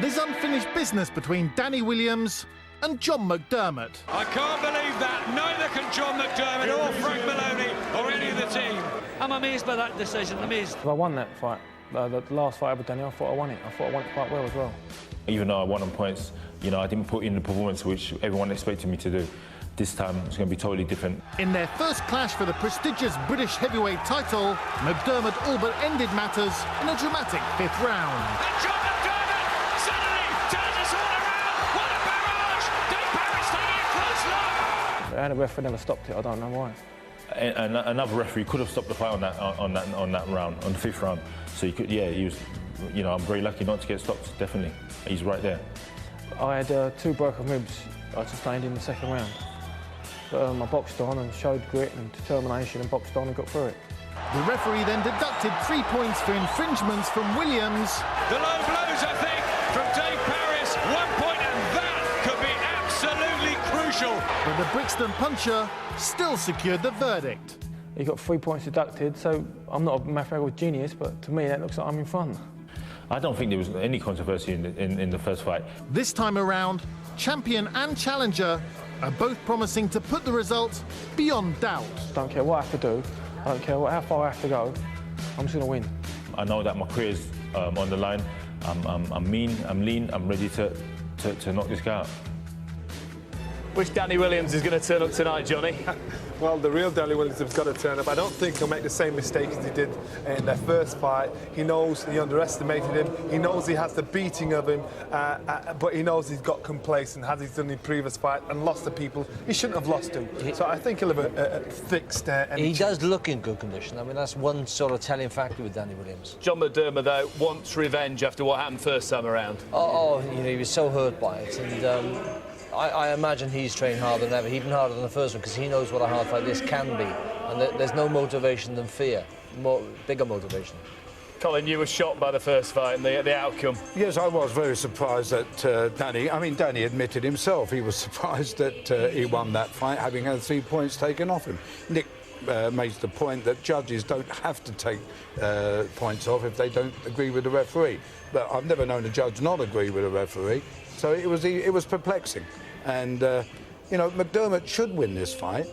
There's unfinished business between Danny Williams and John McDermott. I can't believe that. Neither can John McDermott or Frank Maloney or any of the team. I'm amazed by that decision, amazed. I won that fight. The last fight with Danny, I thought I won it. I thought I won it quite well as well. Even though I won on points, you know, I didn't put in the performance which everyone expected me to do. This time it's going to be totally different. In their first clash for the prestigious British heavyweight title, McDermott all but ended matters in a dramatic 5th round. And John McDermott suddenly turns us all around. What a barrage! Dave Parrish taking a close look. And the referee never stopped it. I don't know why. And another referee could have stopped the fight on that round, on the 5th round. So he could, yeah, he was. You know, I'm very lucky not to get stopped. Definitely, he's right there. I had 2 broken ribs. I sustained in the 2nd round. But I boxed on and showed grit and determination and boxed on and got through it. The referee then deducted 3 points for infringements from Williams. The low blows, I think, from Dave Parrish. 1 point, and that could be absolutely crucial. But the Brixton puncher still secured the verdict. He got 3 points deducted, so I'm not a mathematical genius, but to me that looks like I'm in front. I don't think there was any controversy in the first fight. This time around, champion and challenger are both promising to put the result beyond doubt. Don't care what I have to do, I don't care how far I have to go, I'm just going to win. I know that my career's on the line. I'm mean, I'm lean, I'm ready to knock this guy out. Which Danny Williams is going to turn up tonight, Johnny? Well, the real Danny Williams has got to turn up. I don't think he'll make the same mistake as he did in their first fight. He knows he underestimated him. He knows he has the beating of him, but he knows he's got complacent, as he's done in previous fight, and lost the people he shouldn't have lost him. So I think he'll have a fixed energy. He does look in good condition. I mean, that's one sort of telling factor with Danny Williams. John McDermott, though, wants revenge after what happened first time around. You know, he was so hurt by it, and I imagine he's trained harder than ever, even harder than the first one, because he knows what a hard fight this can be, and there's no motivation than fear, bigger motivation. Colin, you were shocked by the first fight and the outcome. Yes, I was very surprised that Danny, I mean, Danny admitted himself he was surprised that he won that fight, having had 3 points taken off him. Nick makes the point that judges don't have to take points off if they don't agree with the referee. But I've never known a judge not agree with a referee, so it was perplexing. And, you know, McDermott should win this fight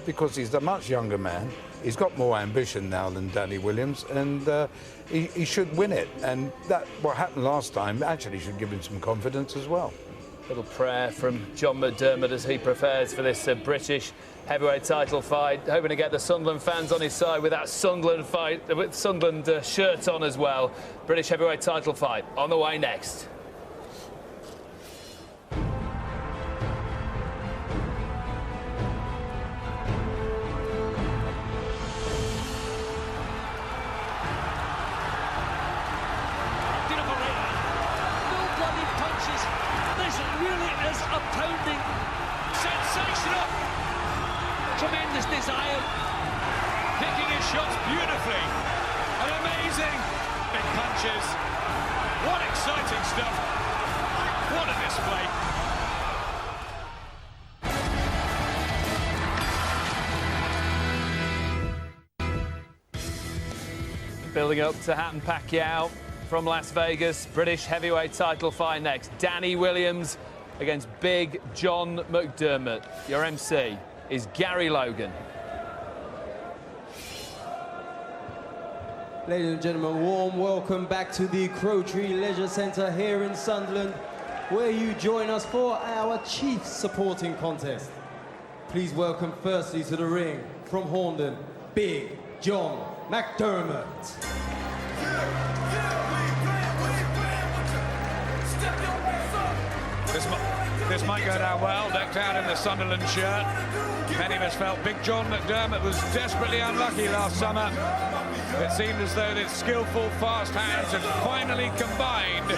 because he's a much younger man. He's got more ambition now than Danny Williams, and he should win it. And that, what happened last time, actually should give him some confidence as well. Little prayer from John McDermott as he prepares for this British heavyweight title fight, hoping to get the Sunderland fans on his side with that Sunderland fight, with Sunderland shirt on as well. British heavyweight title fight on the way next. Tremendous desire, picking his shots beautifully, and amazing big punches. What exciting stuff! What a display! Building up to Hatton Pacquiao from Las Vegas. British heavyweight title fight next. Danny Williams against Big John McDermott. Your MC is Gary Logan. Ladies and gentlemen, warm welcome back to the Crow Tree Leisure Centre here in Sunderland, where you join us for our chief supporting contest. Please welcome firstly to the ring from Horndon, Big John McDermott. This might go down well, decked out in the Sunderland shirt. Many of us felt Big John McDermott was desperately unlucky last summer. It seemed as though his skillful, fast hands had finally combined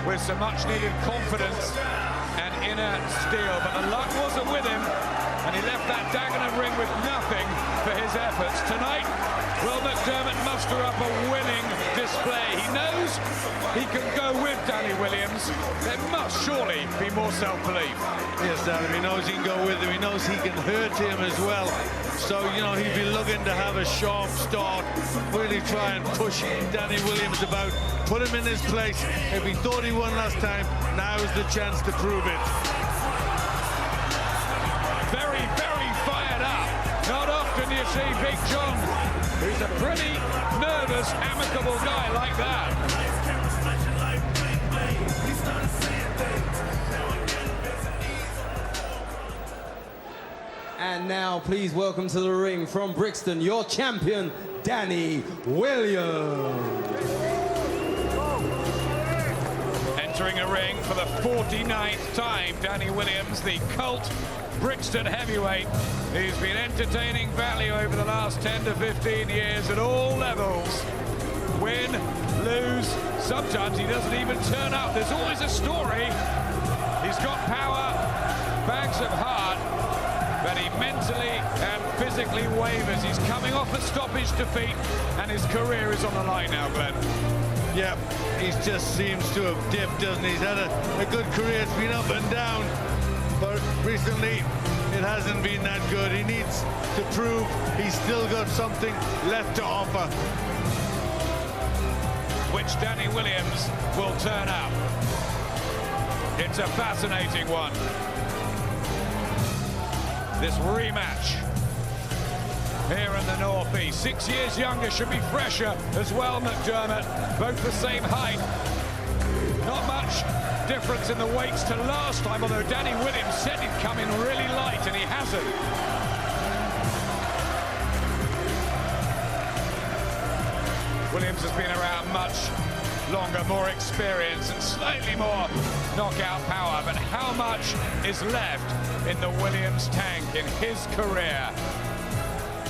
with some much-needed confidence and inner steel. But the luck wasn't with him, and he left that Dagenham ring with nothing for his efforts. Tonight, will McDermott muster up a winning display? He knows he can go with Danny Williams. There must surely be more self-belief. Yes, Danny, he knows he can go with him. He knows he can hurt him as well. So, you know, he'd be looking to have a sharp start, really try and push Danny Williams about, put him in his place. If he thought he won last time, now is the chance to prove it. Very, very fired up. Not often you see Big John, who's a pretty nervous, amicable guy like that. And now, please welcome to the ring from Brixton, your champion, Danny Williams. Entering a ring for the 49th time, Danny Williams, the cult Brixton heavyweight. He's been entertaining value over the last 10 to 15 years at all levels. Win, lose, sometimes he doesn't even turn up. There's always a story. He's got power, bags of heart, but he mentally and physically wavers. He's coming off a stoppage defeat, and his career is on the line now, Glenn. Yep, he just seems to have dipped, doesn't he? He's had a good career. It's been up and down, but recently it hasn't been that good. He needs to prove he's still got something left to offer. Which Danny Williams will turn up. It's a fascinating one. This rematch here in the northeast. 6 years younger, should be fresher as well, McDermott. Both the same height. Not much difference in the weights to last time, although Danny Williams said he'd come in really light, and he hasn't. Williams has been around much longer, more experience, and slightly more knockout power, but how much is left in the Williams tank in his career?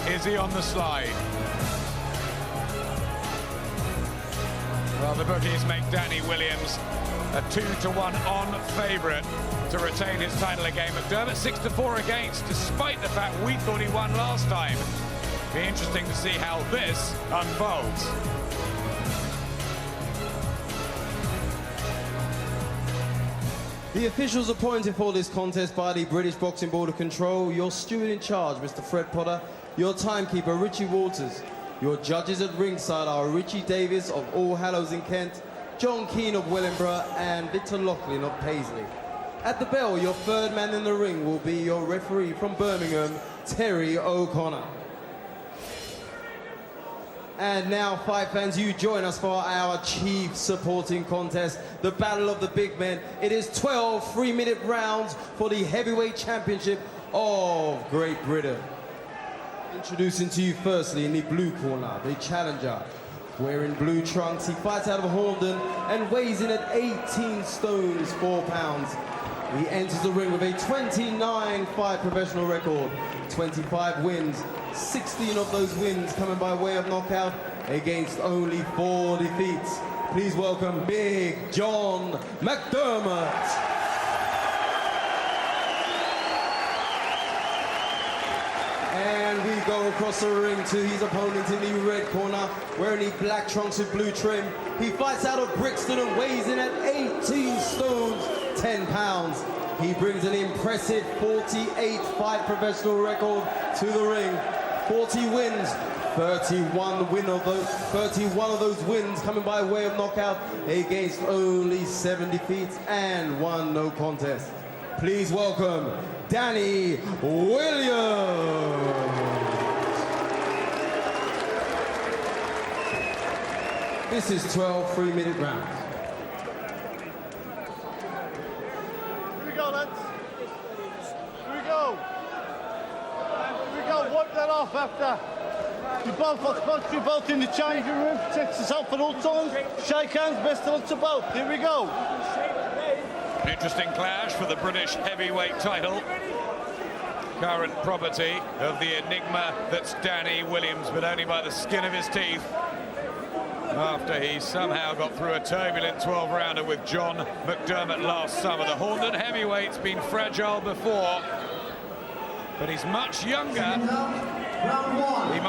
Is he on the slide? Well, the bookies make Danny Williams a 2-to-1 on favourite to retain his title again. McDermott 6-4 against, despite the fact we thought he won last time. Be interesting to see how this unfolds. The officials appointed for this contest by the British Boxing Board of Control, your steward in charge, Mr. Fred Potter, your timekeeper, Richie Walters. Your judges at ringside are Richie Davis of All Hallows in Kent, John Keane of Wellingborough, and Victor Loughlin of Paisley. At the bell, your third man in the ring will be your referee from Birmingham, Terry O'Connor. And now, fight fans, you join us for our chief supporting contest, the Battle of the Big Men. It is 12 3-minute rounds for the heavyweight championship of Great Britain. Introducing to you firstly in the blue corner, the challenger. Wearing blue trunks, he fights out of Horndon and weighs in at 18 stones, 4 pounds. He enters the ring with a 29-fight professional record, 25 wins, 16 of those wins coming by way of knockout against only 4 defeats. Please welcome Big John McDermott. And we go across the ring to his opponent in the red corner, wearing the black trunks with blue trim. He fights out of Brixton and weighs in at 18 stones, 10 pounds. He brings an impressive 48-fight professional record to the ring. 40 wins, 31 of those wins coming by way of knockout against only 7 defeats and 1 no contest. Please welcome Danny Williams. This is 12 3-minute rounds. Here we go, lads. Here we go. Here we go. Wipe that off after. You both in the changing room. Protect yourself at all times. Shake hands. Best of luck to both. Here we go. Interesting clash for the British heavyweight title. Current property of the enigma that's Danny Williams, but only by the skin of his teeth, after he somehow got through a turbulent 12-rounder with John McDermott last summer. The Horndon heavyweight's been fragile before, but he's much younger. He